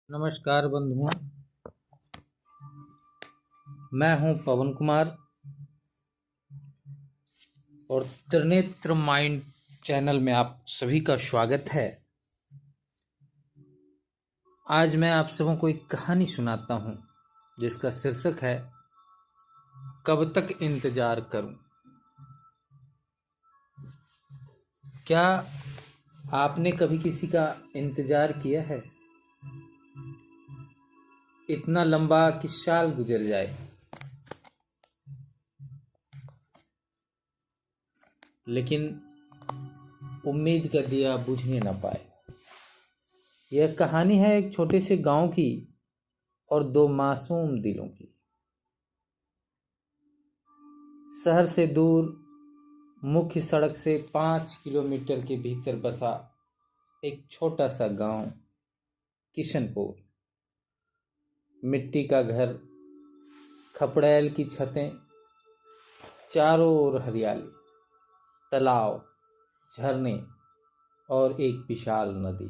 नमस्कार बंधुओं। मैं हूं पवन कुमार और त्रिनेत्र माइंड चैनल में आप सभी का स्वागत है। आज मैं आप सबों को एक कहानी सुनाता हूं जिसका शीर्षक है कब तक इंतजार करूं। क्या आपने कभी किसी का इंतजार किया है? इतना लंबा कि साल गुजर जाए लेकिन उम्मीद का दिया बुझने न पाए। यह कहानी है एक छोटे से गांव की और दो मासूम दिलों की। शहर से दूर मुख्य सड़क से 5 किलोमीटर के भीतर बसा एक छोटा सा गांव किशनपुर। मिट्टी का घर, खपड़ैल की छतें, चारों ओर हरियाली, तालाब, झरने और एक विशाल नदी।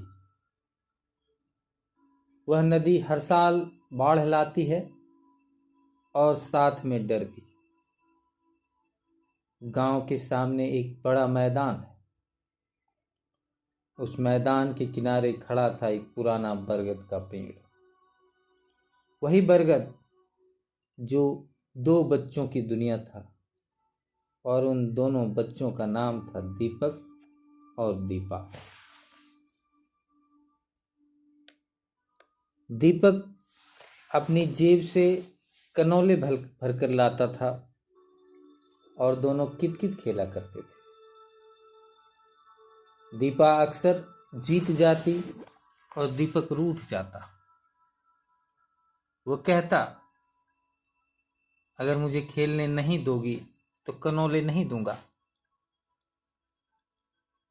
वह नदी हर साल बाढ़ लाती है और साथ में डर भी। गांव के सामने एक बड़ा मैदान है। उस मैदान के किनारे खड़ा था एक पुराना बरगद का पेड़। वही बरगद जो दो बच्चों की दुनिया था और उन दोनों बच्चों का नाम था दीपक और दीपा। दीपक अपनी जेब से कनौले भर कर लाता था और दोनों कितकित खेला करते थे। दीपा अक्सर जीत जाती और दीपक रूठ जाता। वो कहता, अगर मुझे खेलने नहीं दोगी तो कनौले नहीं दूंगा।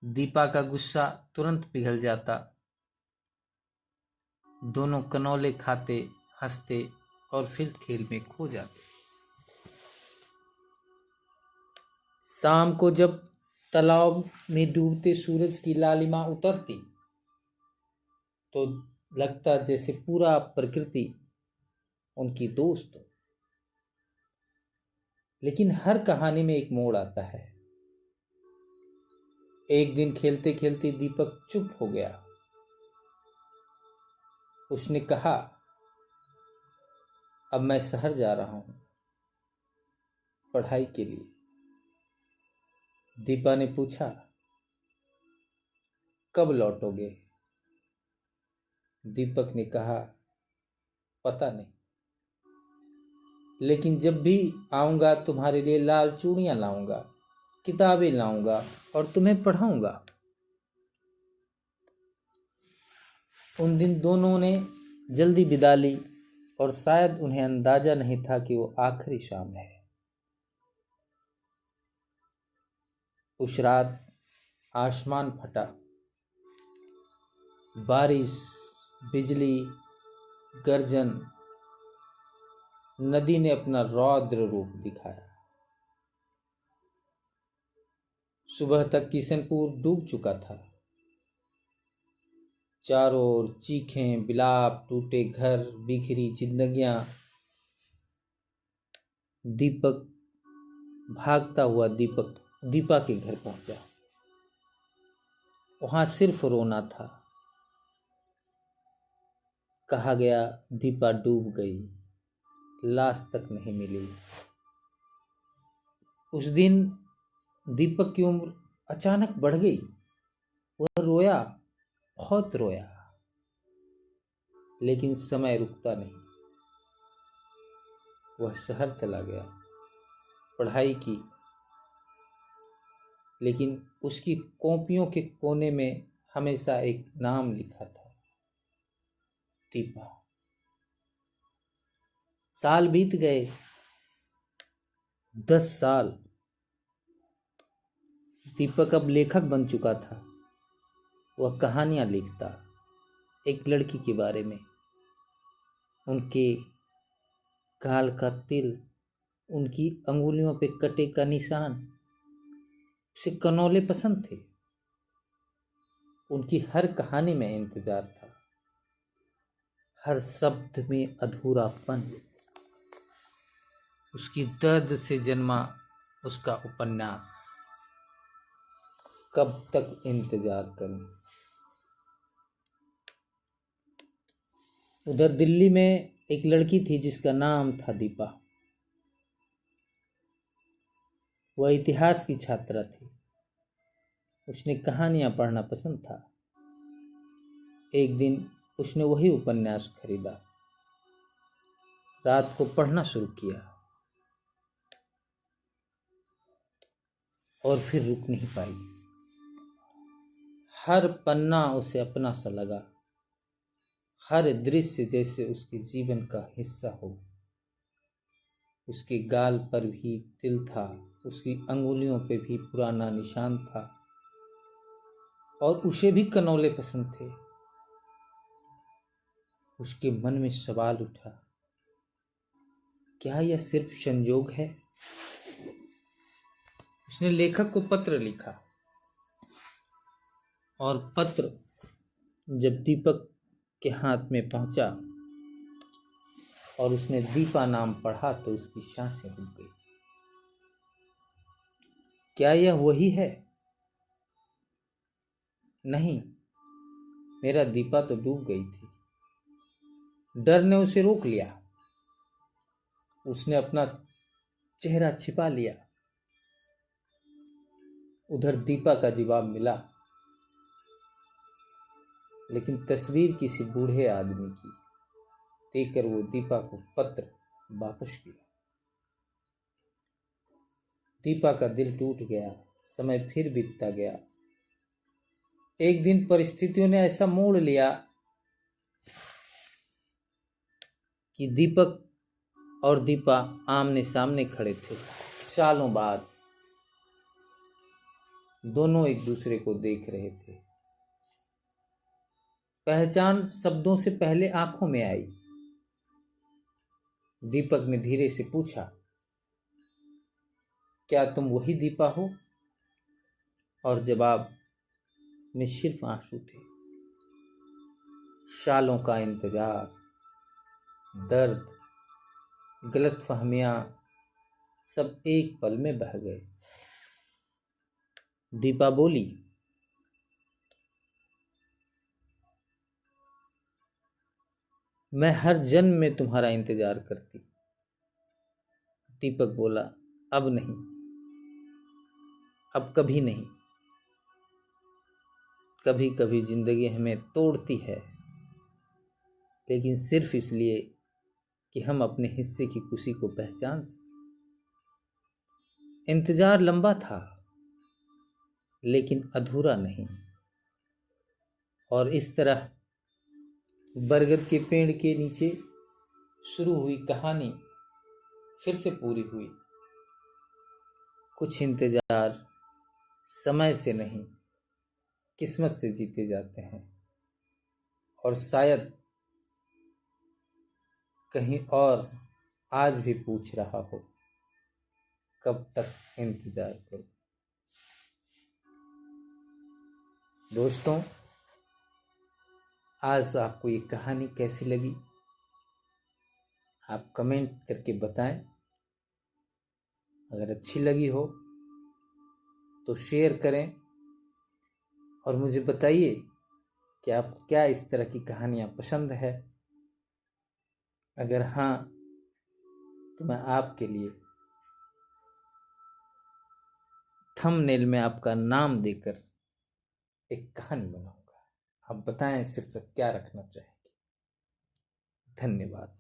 दीपा का गुस्सा तुरंत पिघल जाता। दोनों कनौले खाते, हंसते और फिर खेल में खो जाते। शाम को जब तालाब में डूबते सूरज की लालिमा उतरती तो लगता जैसे पूरा प्रकृति उनकी दोस्त हो। लेकिन हर कहानी में एक मोड़ आता है। एक दिन खेलते खेलते दीपक चुप हो गया। उसने कहा, अब मैं शहर जा रहा हूं पढ़ाई के लिए। दीपा ने पूछा, कब लौटोगे? दीपक ने कहा, पता नहीं, लेकिन जब भी आऊंगा तुम्हारे लिए लाल चूड़ियां लाऊंगा, किताबें लाऊंगा और तुम्हें पढ़ाऊंगा। उन दिन दोनों ने जल्दी विदा ली और शायद उन्हें अंदाजा नहीं था कि वो आखिरी शाम है। उस रात आसमान फटा। बारिश, बिजली, गर्जन, नदी ने अपना रौद्र रूप दिखाया। सुबह तक किशनपुर डूब चुका था। चारों ओर चीखें, विलाप, टूटे घर, बिखरी जिंदगियां। दीपक भागता हुआ दीपा के घर पहुंचा। वहां सिर्फ रोना था। कहा गया दीपा डूब गई, लाश तक नहीं मिली। उस दिन दीपक की उम्र अचानक बढ़ गई। वह रोया, बहुत रोया, लेकिन समय रुकता नहीं। वह शहर चला गया, पढ़ाई की, लेकिन उसकी कॉपियों के कोने में हमेशा एक नाम लिखा था, दीपा। साल बीत गए, 10 साल। दीपक अब लेखक बन चुका था। वह कहानियां लिखता, एक लड़की के बारे में, उनके गाल का तिल, उनकी अंगुलियों पे कटे का निशान। उसे कनौले पसंद थे। उनकी हर कहानी में इंतजार था। हर शब्द में अधूरापन, उसकी दर्द से जन्मा उसका उपन्यास। कब तक इंतजार करूं। उधर दिल्ली में एक लड़की थी जिसका नाम था दीपा। वह इतिहास की छात्रा थी। उसने कहानियां पढ़ना पसंद था। एक दिन उसने वही उपन्यास खरीदा, रात को पढ़ना शुरू किया और फिर रुक नहीं पाई। हर पन्ना उसे अपना सा लगा, हर दृश्य जैसे उसके जीवन का हिस्सा हो। उसके गाल पर भी तिल था, उसकी अंगुलियों पे भी पुराना निशान था, और उसे भी कनौले पसंद थे। उसके मन में सवाल उठा, क्या यह सिर्फ संयोग है? उसने लेखक को पत्र लिखा, और पत्र जब दीपक के हाथ में पहुंचा और उसने दीपा नाम पढ़ा तो उसकी सांसें रुक गई। क्या यह वही है? नहीं, मेरा दीपा तो डूब गई थी। डर ने उसे रोक लिया। उसने अपना चेहरा छिपा लिया। उधर दीपा का जवाब मिला, लेकिन तस्वीर किसी बूढ़े आदमी की। देकर वो दीपा को पत्र वापस किया। दीपा का दिल टूट गया। समय फिर बीतता गया। एक दिन परिस्थितियों ने ऐसा मोड़ लिया कि दीपक और दीपा आमने सामने खड़े थे। सालों बाद दोनों एक दूसरे को देख रहे थे। पहचान शब्दों से पहले आंखों में आई। दीपक ने धीरे से पूछा, क्या तुम वही दीपा हो? और जवाब में सिर्फ आंसू थे। सालों का इंतजार, दर्द, गलतफहमियां सब एक पल में बह गए। दीपा बोली, मैं हर जन्म में तुम्हारा इंतजार करती। दीपक बोला, अब नहीं, अब कभी नहीं। कभी कभी जिंदगी हमें तोड़ती है, लेकिन सिर्फ इसलिए कि हम अपने हिस्से की खुशी को पहचान सकें। इंतजार लंबा था, लेकिन अधूरा नहीं। और इस तरह बरगद के पेड़ के नीचे शुरू हुई कहानी फिर से पूरी हुई। कुछ इंतजार समय से नहीं, किस्मत से जीते जाते हैं। और शायद कहीं और आज भी पूछ रहा हो, कब तक इंतजार करूं। दोस्तों, आज आपको ये कहानी कैसी लगी आप कमेंट करके बताएं। अगर अच्छी लगी हो तो शेयर करें और मुझे बताइए कि आपको क्या इस तरह की कहानियाँ पसंद है। अगर हाँ, तो मैं आपके लिए थंबनेल में आपका नाम देकर एक कहानी बनाऊंगा। आप बताएं शीर्षक क्या रखना चाहेंगे। धन्यवाद।